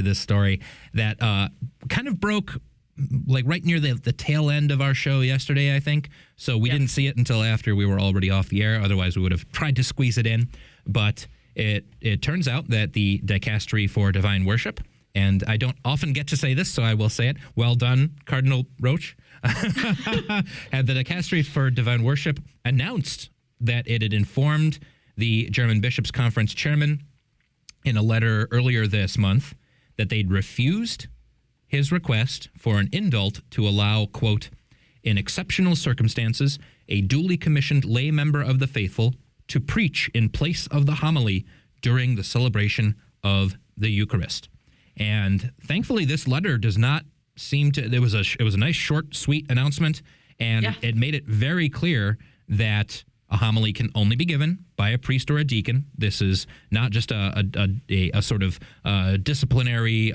this story that kind of broke like right near the tail end of our show yesterday, I think. So we didn't see it until after we were already off the air. Otherwise, we would have tried to squeeze it in. But it turns out that the Dicastery for Divine Worship, and I don't often get to say this, so I will say it. Well done, Cardinal Roche. And the Dicastery for Divine Worship announced that it had informed the German Bishops' Conference chairman in a letter earlier this month that they'd refused his request for an indult to allow, quote, in exceptional circumstances, a duly commissioned lay member of the faithful to preach in place of the homily during the celebration of the Eucharist. And thankfully, this letter does not seem to. It was a nice, short, sweet announcement, and it made it very clear that a homily can only be given by a priest or a deacon. This is not just a sort of disciplinary,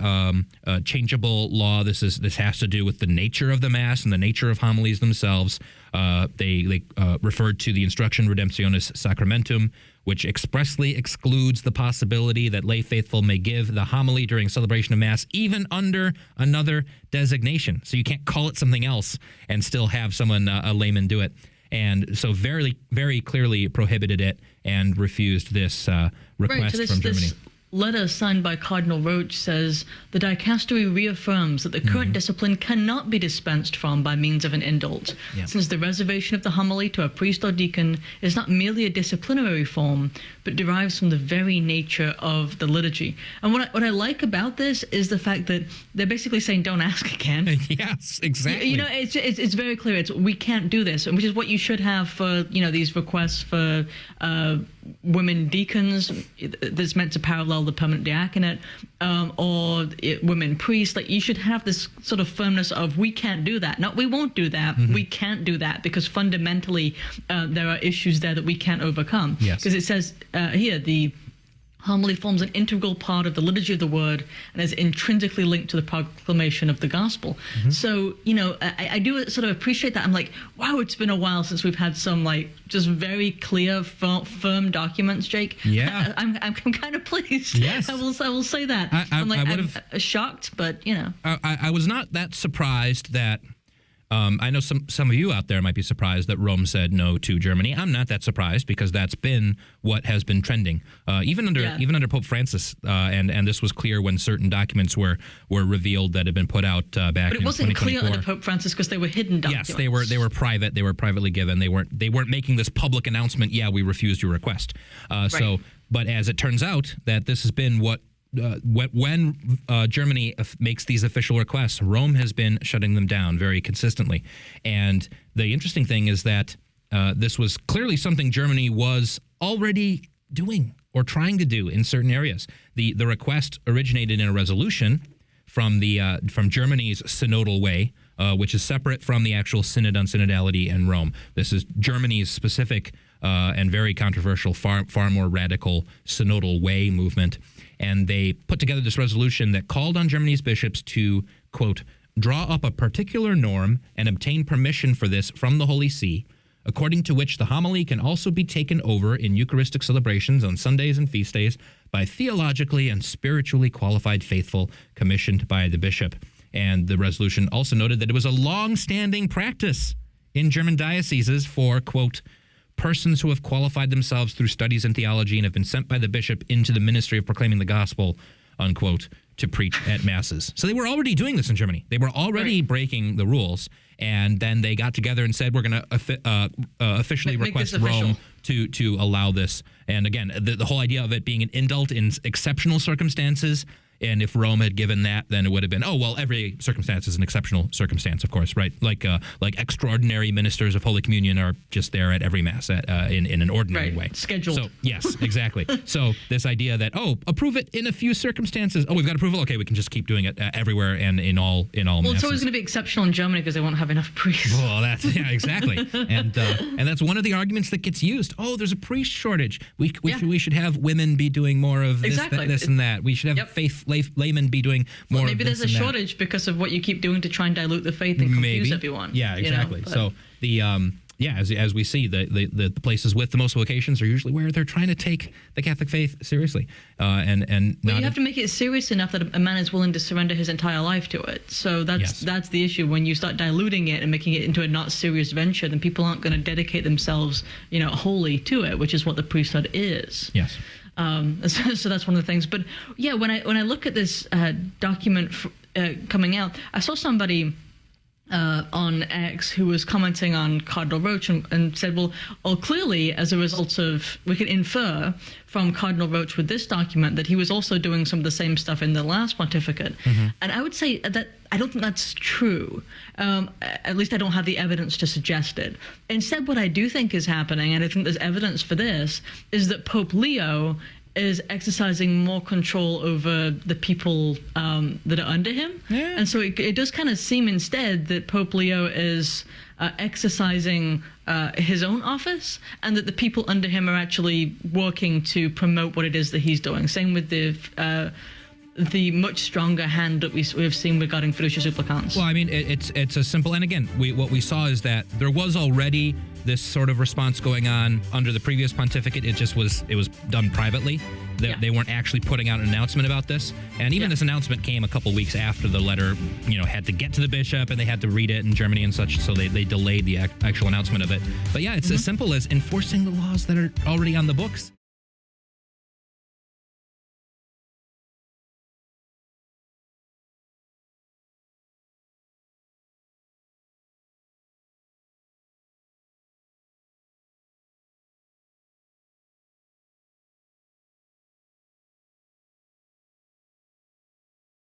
changeable law. This has to do with the nature of the Mass and the nature of homilies themselves. They referred to the Instruction Redemptionis Sacramentum, which expressly excludes the possibility that lay faithful may give the homily during celebration of Mass, even under another designation. So you can't call it something else and still have someone, a layman, do it. And so very, very clearly prohibited it and refused this request from Germany. This letter signed by Cardinal Roche says the Dicastery reaffirms that the current discipline cannot be dispensed from by means of an indult, since the reservation of the homily to a priest or deacon is not merely a disciplinary form, but derives from the very nature of the liturgy. And what I like about this is the fact that they're basically saying, don't ask again. Yes, exactly. You know, it's very clear. We can't do this, which is what you should have for, these requests for women deacons that's meant to parallel the permanent diaconate, or women priests. Like, you should have this sort of firmness of, we can't do that. Not we won't do that. We can't do that because fundamentally there are issues there that we can't overcome. Yes. Because it says here, the homily forms an integral part of the liturgy of the word and is intrinsically linked to the proclamation of the gospel. So, I do sort of appreciate that. I'm like, wow, it's been a while since we've had some just very clear, firm documents, Jake. Yeah. I'm kind of pleased. Yes. I will say that. I'm shocked, but, I was not that surprised that I know some of you out there might be surprised that Rome said no to Germany. I'm not that surprised because that's been what has been trending, even under Pope Francis, and this was clear when certain documents were revealed that had been put out back in 2024. But it wasn't clear under Pope Francis because they were hidden documents. Yes, they were private. They were privately given. They weren't making this public announcement. Yeah, we refused your request. So, but as it turns out, that this has been what. When Germany makes these official requests, Rome has been shutting them down very consistently. And the interesting thing is that this was clearly something Germany was already doing or trying to do in certain areas. The request originated in a resolution from Germany's synodal way, which is separate from the actual Synod on Synodality in Rome. This is Germany's specific and very controversial, far more radical synodal way movement. And they put together this resolution that called on Germany's bishops to, quote, draw up a particular norm and obtain permission for this from the Holy See, according to which the homily can also be taken over in Eucharistic celebrations on Sundays and feast days by theologically and spiritually qualified faithful commissioned by the bishop. And the resolution also noted that it was a long-standing practice in German dioceses for, quote, persons who have qualified themselves through studies in theology and have been sent by the bishop into the ministry of proclaiming the gospel, unquote, to preach at masses. So they were already doing this in Germany. They were already breaking the rules. And then they got together and said, we're going to officially request Rome to allow this. And again, the whole idea of it being an indult in exceptional circumstances. And if Rome had given that, then it would have been, every circumstance is an exceptional circumstance, of course, right? Like extraordinary ministers of Holy Communion are just there at every Mass in an ordinary way. Scheduled. So, yes, exactly. So this idea that, approve it in a few circumstances. We've got approval? Okay, we can just keep doing it everywhere and in all Masses. Well, it's always going to be exceptional in Germany because they won't have enough priests. Well, exactly. And that's one of the arguments that gets used. There's a priest shortage. We should have women be doing more of this and that. We should have laymen be doing more of this. Maybe there's a shortage because of what you keep doing to try and dilute the faith and confuse everyone. Yeah, exactly. So yeah, as we see, the places with the most vocations are usually where they're trying to take the Catholic faith seriously. But you have to make it serious enough that a man is willing to surrender his entire life to it. So that's the issue. When you start diluting it and making it into a not serious venture, then people aren't going to dedicate themselves, wholly to it, which is what the priesthood is. Yes. So that's one of the things. But yeah, when I look at this document coming out, I saw somebody on X who was commenting on Cardinal Roche and said, well, clearly as a result of, we can infer from Cardinal Roche with this document that he was also doing some of the same stuff in the last pontificate. Mm-hmm. And I would say that I don't think that's true. At least I don't have the evidence to suggest it. Instead, what I do think is happening, and I think there's evidence for this, is that Pope Leo is exercising more control over the people that are under him. Yeah. And so it does kind of seem instead that Pope Leo is exercising his own office, and that the people under him are actually working to promote what it is that he's doing. Same with the much stronger hand that we've seen regarding fiducia supplicans. Well, I mean, it's a simple, and again, what we saw is that there was already this sort of response going on under the previous pontificate. It was done privately. They weren't actually putting out an announcement about this. And even this announcement came a couple weeks after the letter, had to get to the bishop and they had to read it in Germany and such. So they delayed the actual announcement of it. But yeah, it's as simple as enforcing the laws that are already on the books.